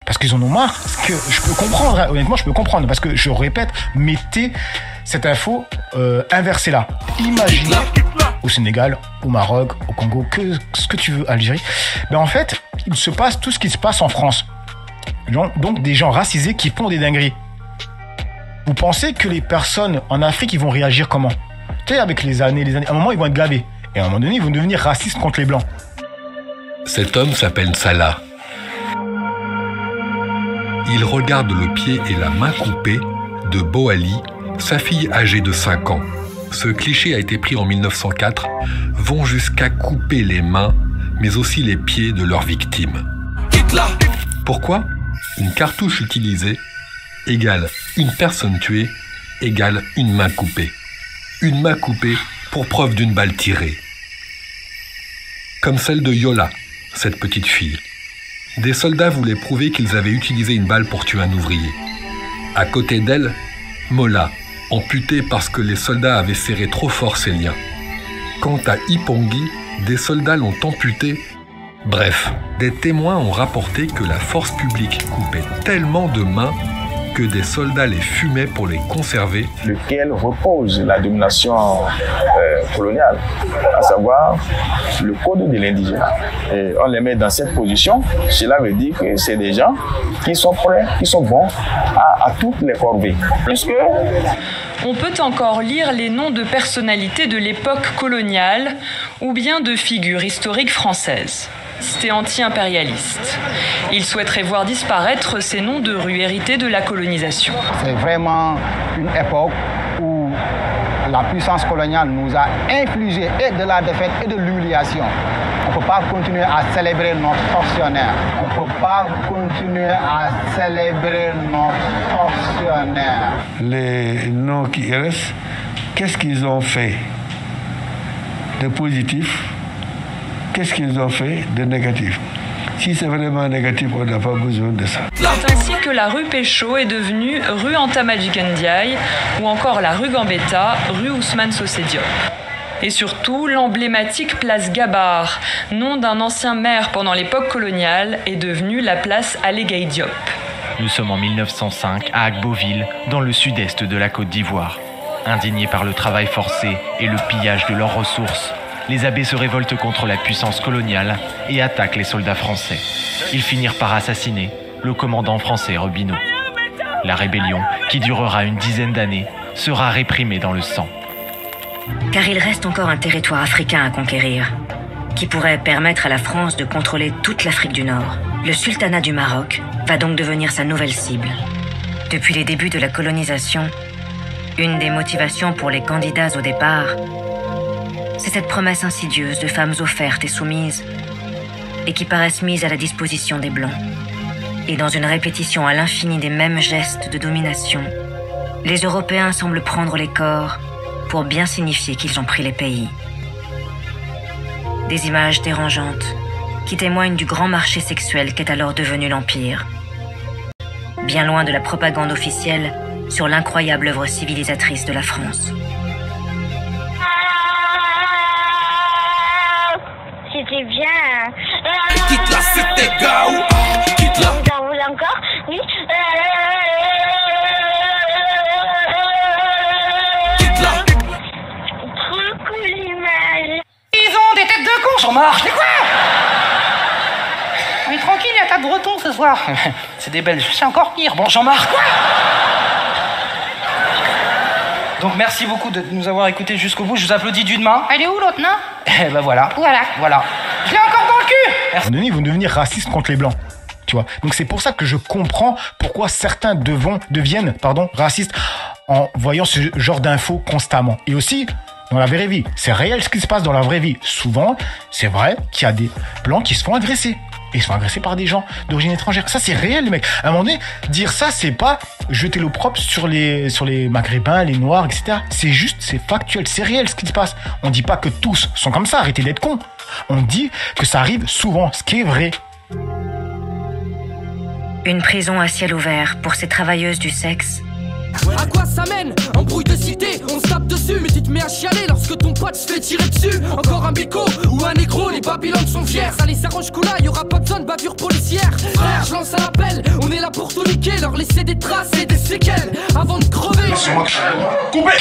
Parce qu'ils en ont marre. Ce que je peux comprendre, hein, honnêtement, je peux comprendre. Parce que je répète, mettez cette info inversée là. Imaginez au Sénégal, au Maroc, au Congo, ce que tu veux, Algérie. Ben en fait, il se passe tout ce qui se passe en France. Donc des gens racisés qui font des dingueries. Vous pensez que les personnes en Afrique, ils vont réagir comment? Tu sais, avec les années, à un moment, ils vont être gavés. Et à un moment donné, ils vont devenir racistes contre les Blancs. Cet homme s'appelle Salah. Il regarde le pied et la main coupés de Boali, sa fille âgée de 5 ans. Ce cliché a été pris en 1904, vont jusqu'à couper les mains, mais aussi les pieds de leurs victimes. Pourquoi? Une cartouche utilisée égale une personne tuée égale une main coupée. Une main coupée pour preuve d'une balle tirée. Comme celle de Yola, cette petite fille. Des soldats voulaient prouver qu'ils avaient utilisé une balle pour tuer un ouvrier. À côté d'elle, Mola, amputée parce que les soldats avaient serré trop fort ses liens. Quant à Ipongi, des soldats l'ont amputée. Bref, des témoins ont rapporté que la force publique coupait tellement de mains que des soldats les fumaient pour les conserver. Lequel repose la domination coloniale, à savoir le code de l'indigène. Et on les met dans cette position, cela veut dire que c'est des gens qui sont prêts, qui sont bons à toutes les corvées. Puisque on peut encore lire les noms de personnalités de l'époque coloniale ou bien de figures historiques françaises. Et anti-impérialiste. Il souhaiterait voir disparaître ces noms de rues héritées de la colonisation. C'est vraiment une époque où la puissance coloniale nous a infligé et de la défaite et de l'humiliation. On ne peut pas continuer à célébrer notre tortionnaire. On ne peut pas continuer à célébrer notre tortionnaire. Les noms qui restent, qu'est-ce qu'ils ont fait de positif? Qu'est-ce qu'ils ont fait de négatif? Si c'est vraiment négatif, on n'a pas besoin de ça. C'est ainsi que la rue Pécho est devenue rue Anta Magic Ndiaye ou encore la rue Gambetta, rue Ousmane Socé Diop. Et surtout, l'emblématique place Gabar, nom d'un ancien maire pendant l'époque coloniale, est devenue la place Alégaï Diop. Nous sommes en 1905 à Agboville, dans le sud-est de la Côte d'Ivoire. Indignés par le travail forcé et le pillage de leurs ressources, les abbés se révoltent contre la puissance coloniale et attaquent les soldats français. Ils finirent par assassiner le commandant français Robineau. La rébellion, qui durera une dizaine d'années, sera réprimée dans le sang. Car il reste encore un territoire africain à conquérir, qui pourrait permettre à la France de contrôler toute l'Afrique du Nord. Le sultanat du Maroc va donc devenir sa nouvelle cible. Depuis les débuts de la colonisation, une des motivations pour les candidats au départ, c'est cette promesse insidieuse de femmes offertes et soumises et qui paraissent mises à la disposition des Blancs. Et dans une répétition à l'infini des mêmes gestes de domination, les Européens semblent prendre les corps pour bien signifier qu'ils ont pris les pays. Des images dérangeantes qui témoignent du grand marché sexuel qu'est alors devenu l'Empire. Bien loin de la propagande officielle sur l'incroyable œuvre civilisatrice de la France. C'était bien. Quitte la cité Gaou. Quitte la. Vous en voulez encore? Oui. Quitte la. Trop cool l'image. Ils ont des têtes de con, j'en marche. C'est quoi? Mais tranquille, il y a tas de Bretons ce soir. C'est des Belges, c'est encore pire. Bon, j'en marche quoi? Donc merci beaucoup de nous avoir écoutés jusqu'au bout. Je vous applaudis d'une main. Elle est où l'autre, non? Eh ben voilà. Voilà. Je l'ai encore dans le cul. À un moment donné, ils vont devenir racistes contre les Blancs. Tu vois. Donc c'est pour ça que je comprends pourquoi certains deviennent racistes en voyant ce genre d'infos constamment. Et aussi, dans la vraie vie, c'est réel ce qui se passe dans la vraie vie. Souvent, c'est vrai qu'il y a des Blancs qui se font agresser. Et ils se font agresser par des gens d'origine étrangère. Ça, c'est réel, les mecs. À un moment donné, dire ça, c'est pas jeter l'opprobre sur les Maghrébins, les Noirs, etc. C'est juste, c'est factuel, c'est réel ce qui se passe. On dit pas que tous sont comme ça, arrêtez d'être cons. On dit que ça arrive souvent, ce qui est vrai. Une prison à ciel ouvert pour ces travailleuses du sexe. À quoi ça mène? Embrouille de cité, on se tape dessus, mais tu te mets à chialer lorsque ton pote se fait tirer dessus. Encore un bico ou un négro, les Babylone sont fiers. Ça les s'arrange là, y'aura pas besoin de bavure policière. Frère, je lance un appel, là pour tout niquer, leur laisser des traces et des séquelles avant de crever. C'est moi qui coupé.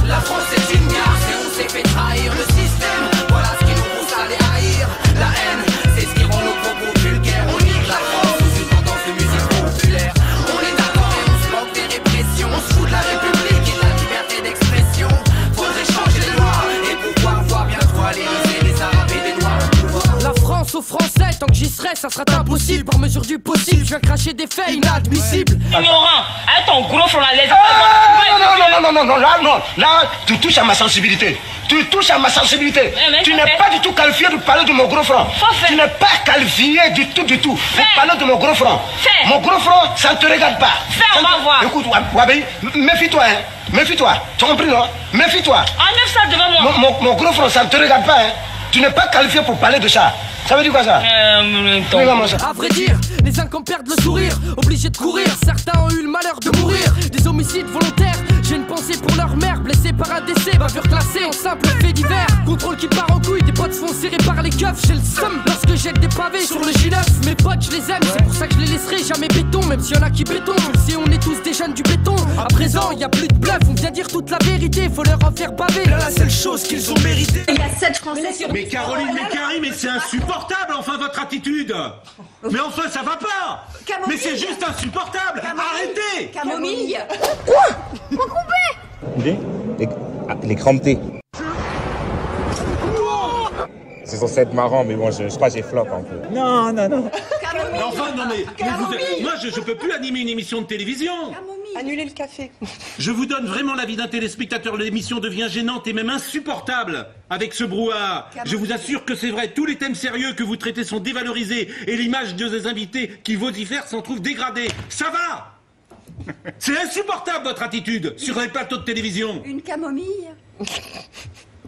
La France est une gare et on s'est fait trahir le système. Voilà ce qui nous pousse à les haïr. La haine, c'est ce qui rend nos propos vulgaires. On nique la France sous une tendance de musique populaire. On est d'accord et on se moque des répressions. On se fout de la République et de la liberté d'expression. Faudrait changer les lois et pouvoir voir bientôt à l'Élysée les Arabes et les Noirs au pouvoir. La France aux Français, tant que j'y serai, ça sera impossible. Par mesure du possible, je viens cracher des faits inadmissibles. Ignorant, avec ton gros front à l'aise. Là, tu touches à ma sensibilité. Tu n'es pas du tout qualifié de parler de mon gros front. Tu n'es pas qualifié du tout. Vous parlez de mon gros front. Mon gros front, ça ne te regarde pas. On va voir. Écoute, Wabi, méfie-toi, hein. Méfie-toi. Tu as compris, non? Méfie-toi. Enlève ça devant moi. Mon gros front, ça ne te regarde pas, hein. Tu n'es pas qualifié pour parler de ça. Ça veut dire quoi ça? À vrai dire, les uns comme perdent le sourire, obligés de courir. Certains ont eu le malheur de mourir. Des homicides volontaires, j'ai une pensée pour leur mère. Blessée par un décès, bavure classée en simple fait divers. Contrôle qui part en couille, des potes se font serrer par les keufs. J'ai le seum lorsque jette des pavés sur le J9. Mes potes, je les aime, c'est pour ça que je les laisserai jamais béton. Même s'il y en a qui béton, si on est tous des jeunes du béton. À présent, y a plus de bluff, on vient dire toute la vérité. Faut leur en faire baver, là la seule chose qu'ils ont mérité. Il y a 7 Français sur... Mais Caroline, mais c'est insupportable, enfin, votre attitude. Mais enfin, ça va pas. Camomille. Mais c'est juste insupportable. Arrêtez. Camomille. Quoi? Faut couper. Les crampés. C'est censé être marrant, mais bon, je crois que j'ai flop un peu. Non. Mais enfin, moi, je peux plus animer une émission de télévision. Annulez le café. Je vous donne vraiment l'avis d'un téléspectateur. L'émission devient gênante et même insupportable avec ce brouhaha. Je vous assure que c'est vrai. Tous les thèmes sérieux que vous traitez sont dévalorisés et l'image de ces invités qui vocifèrent s'en trouve dégradée. Ça va? C'est insupportable votre attitude sur les plateaux de télévision. Une camomille.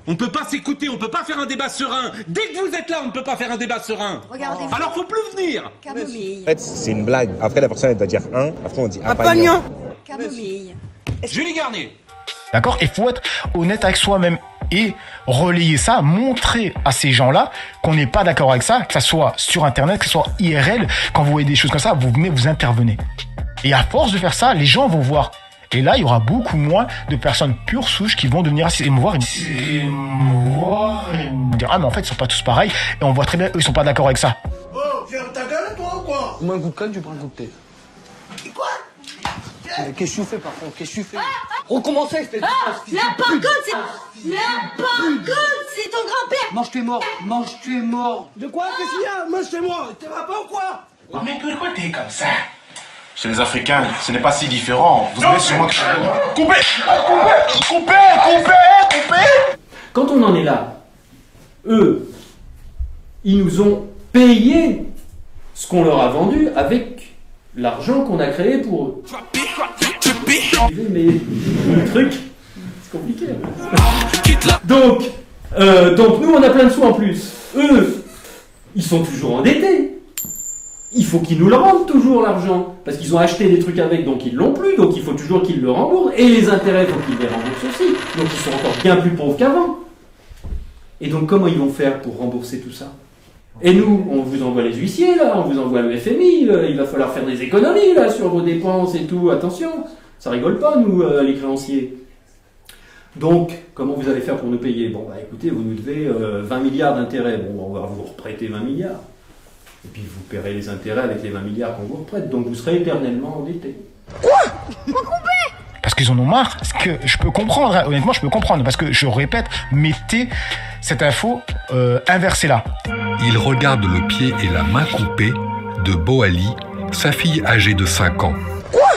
On peut pas s'écouter, on peut pas faire un débat serein. Dès que vous êtes là, on ne peut pas faire un débat serein. Regardez-vous. Alors faut plus venir. Camomille. En fait, c'est une blague. Après, la personne, elle doit dire un. Après, on dit apagnon. Camomille. Julie Garnier. D'accord? Il faut être honnête avec soi-même et relayer ça, montrer à ces gens-là qu'on n'est pas d'accord avec ça, que ça soit sur Internet, que ce soit IRL. Quand vous voyez des choses comme ça, vous venez, vous intervenez. Et à force de faire ça, les gens vont voir. Et là, il y aura beaucoup moins de personnes pure souche qui vont devenir racistes. Et me voir et me dire, ah, mais en fait, ils sont pas tous pareils. Et on voit très bien, eux, ils sont pas d'accord avec ça. Oh, ferme ta gueule, toi, ou quoi? Moi, un coup de canne, tu prends un coup de thé. Quoi? Qu'est-ce que tu fais, par contre? Qu'est-ce que tu fais? Recommencez, espèce de... La parcotte, c'est ton grand-père. Mange, tu es mort. De quoi? Qu'est-ce qu'il y a? Mange chez moi. Tu vas pas ou quoi? Mais pourquoi t'es comme ça? Chez les Africains, ce n'est pas si différent. Vous savez sur moi que je... Coupez. Quand on en est là, eux, ils nous ont payé ce qu'on leur a vendu avec l'argent qu'on a créé pour eux. Mais le truc, c'est compliqué. Donc nous, on a plein de sous en plus. Eux, ils sont toujours endettés. Il faut qu'ils nous le rendent toujours l'argent, parce qu'ils ont acheté des trucs avec, donc ils l'ont plus, donc il faut toujours qu'ils le remboursent, et les intérêts, il faut qu'ils les remboursent aussi, donc ils sont encore bien plus pauvres qu'avant. Et donc comment ils vont faire pour rembourser tout ça? Et nous, on vous envoie les huissiers, là, on vous envoie le FMI, il va falloir faire des économies, là, sur vos dépenses et tout, attention, ça rigole pas, nous, les créanciers. Donc, comment vous allez faire pour nous payer? Bon, bah écoutez, vous nous devez 20 milliards d'intérêts, bon, on va vous reprêter 20 milliards. Et puis vous paierez les intérêts avec les 20 milliards qu'on vous reprête, donc vous serez éternellement endetté. Quoi? Parce qu'ils en ont marre. Ce que je peux comprendre, hein. Honnêtement, je peux comprendre, parce que je répète, mettez cette info inversée-là. Il regarde le pied et la main coupée de Boali, sa fille âgée de 5 ans. Quoi?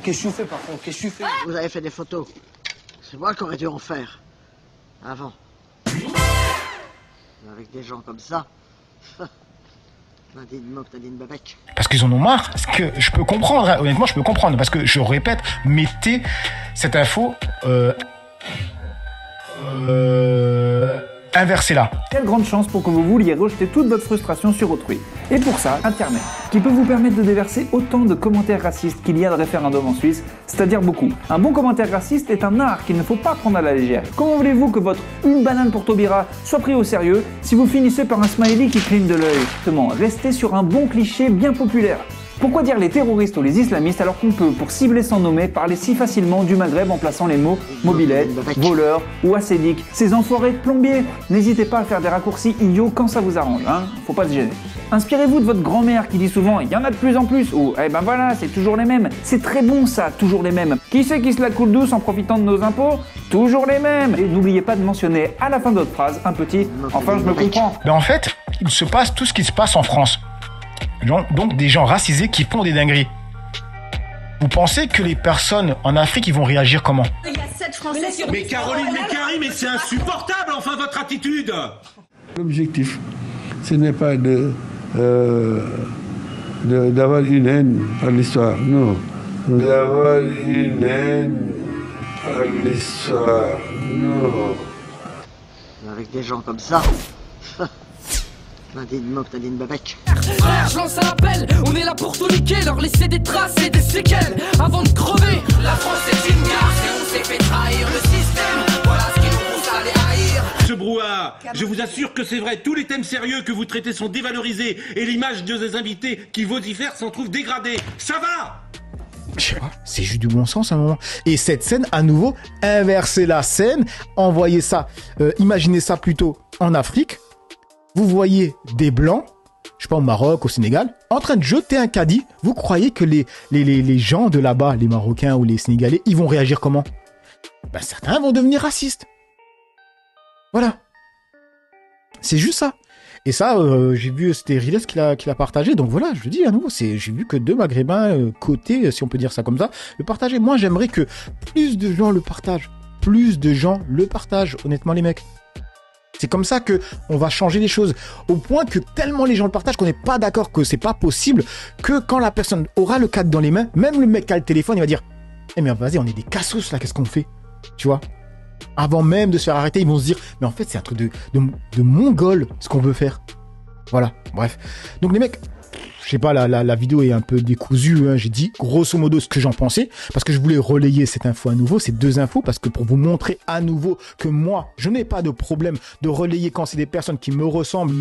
Qu'est-ce que tu fais, par contre? Qu'est-ce que tu fais? Vous avez fait des photos. C'est moi qui aurais dû en faire. Avant. Avec des gens comme ça. Nadine Mock, Nadine Babek. Parce qu'ils en ont marre. Ce que je peux comprendre, hein. Honnêtement, je peux comprendre, parce que je répète, mettez cette info inversez-la. Quelle grande chance pour que vous vouliez rejeter toute votre frustration sur autrui. Et pour ça, Internet, qui peut vous permettre de déverser autant de commentaires racistes qu'il y a de référendums en Suisse, c'est-à-dire beaucoup. Un bon commentaire raciste est un art qu'il ne faut pas prendre à la légère. Comment voulez-vous que votre « une banane pour Taubira » soit pris au sérieux si vous finissez par un smiley qui cligne de l'œil? Justement, restez sur un bon cliché bien populaire. Pourquoi dire les terroristes ou les islamistes alors qu'on peut, pour cibler sans nommer, parler si facilement du Maghreb en plaçant les mots mobilette, voleur ou assédique? Ces enfoirés de plombiers. N'hésitez pas à faire des raccourcis idiots quand ça vous arrange, hein. Faut pas se gêner. Inspirez-vous de votre grand-mère qui dit souvent « il y en a de plus en plus » ou « eh ben voilà, c'est toujours les mêmes ». C'est très bon ça, toujours les mêmes. Qui c'est qui se la coule douce en profitant de nos impôts? Toujours les mêmes. Et n'oubliez pas de mentionner à la fin de votre phrase un petit « enfin je me comprends ». Mais en fait, il se passe tout ce qui se passe en France. Donc des gens racisés qui font des dingueries. Vous pensez que les personnes en Afrique, ils vont réagir comment? Il y a 7 Français sur... Mais Caroline, mais Karim, mais c'est insupportable, enfin, votre attitude. L'objectif, ce n'est pas d'avoir une haine par l'histoire, non. D'avoir une haine par l'histoire, non. Avec des gens comme ça. Nadine Mok, Nadine Babek. Frère, je lance un appel, on est là pour tout niquer, leur laisser des traces et des séquelles avant de crever. La France est une garce et on s'est fait trahir le système. Voilà ce qui nous pousse à les haïr. Ce brouhaha, je vous assure que c'est vrai, tous les thèmes sérieux que vous traitez sont dévalorisés et l'image de ces invités qui vocifèrent s'en trouve dégradée. Ça va? Je sais pas, c'est juste du bon sens à un moment. Et cette scène, à nouveau, inversez la scène, envoyez ça, imaginez ça plutôt en Afrique. Vous voyez des Blancs, je sais pas, au Maroc, au Sénégal, en train de jeter un caddie. Vous croyez que les gens de là-bas, les Marocains ou les Sénégalais, ils vont réagir comment? Ben, certains vont devenir racistes. Voilà. C'est juste ça. Et ça, j'ai vu, c'était Riles qui l'a partagé. Donc voilà, je le dis à nouveau, j'ai vu que 2 Maghrébins côté, si on peut dire ça comme ça, le partager. Moi, j'aimerais que plus de gens le partagent. Plus de gens le partagent, honnêtement, les mecs. C'est comme ça que on va changer les choses. Au point que tellement les gens le partagent qu'on n'est pas d'accord, que c'est pas possible, que quand la personne aura le cadre dans les mains, même le mec qui a le téléphone, il va dire « Eh mais vas-y, on est des cassos là, qu'est-ce qu'on fait ?» Tu vois? Avant même de se faire arrêter, ils vont se dire « Mais en fait, c'est un truc de mongol, ce qu'on veut faire. » Voilà, bref. Donc les mecs, je sais pas, la vidéo est un peu décousue, hein. J'ai dit grosso modo ce que j'en pensais, parce que je voulais relayer cette info à nouveau, ces 2 infos, parce que pour vous montrer à nouveau que moi, je n'ai pas de problème de relayer quand c'est des personnes qui me ressemblent,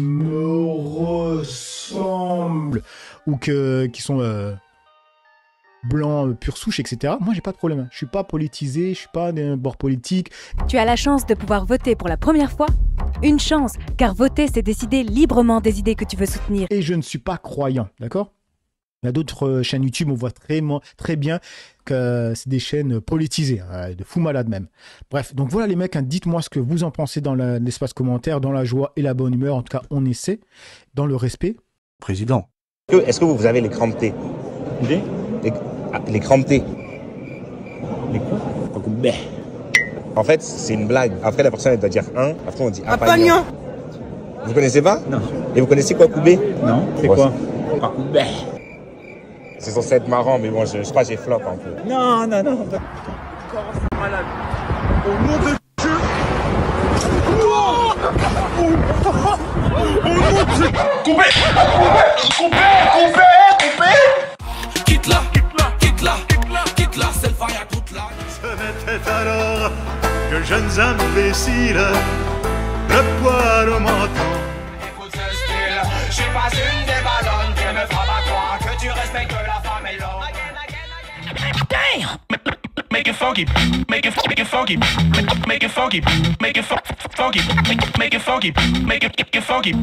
ou qui sont blancs, pure souche, etc. Moi, j'ai pas de problème. Je suis pas politisé, je suis pas d'un bord politique. Tu as la chance de pouvoir voter pour la première fois. Une chance, car voter, c'est décider librement des idées que tu veux soutenir. Et je ne suis pas croyant, d'accord? Il y a d'autres chaînes YouTube, on voit très bien que c'est des chaînes politisées, hein, de fous malades même. Bref, donc voilà les mecs, hein, dites-moi ce que vous en pensez dans l'espace commentaire, dans la joie et la bonne humeur. En tout cas, on essaie, dans le respect. Président. Est-ce que vous avez les crampes-T? Les crampes-T. Les quoi? En fait, c'est une blague. Après, la personne, elle doit dire un. Après, on dit Apagnon. Vous connaissez pas? Non. Et vous connaissez quoi, Koubé? Non. C'est quoi? C'est censé être marrant, mais bon, je crois que j'ai flop un peu. Non. Malade. Au nom de Dieu. Au nom de Dieu. Coupé. Quitte-la, c'est le fire toute la. Ce n'était alors que jeunes imbéciles, le poil au menton. Écoute ce style, je suis pas une des ballonnes qui me fera pas croire que tu respectes la femme et l'homme. Damn! Make it funky, make it funky, make it funky, make it funky, make it funky, make it funky, make it funky.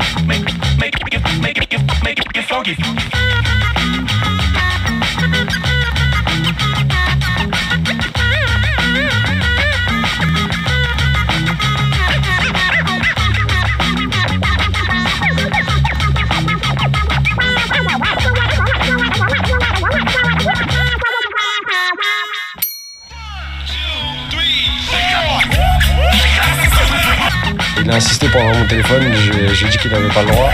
Il a insisté pour avoir mon téléphone, j'ai dit qu'il n'avait pas le droit.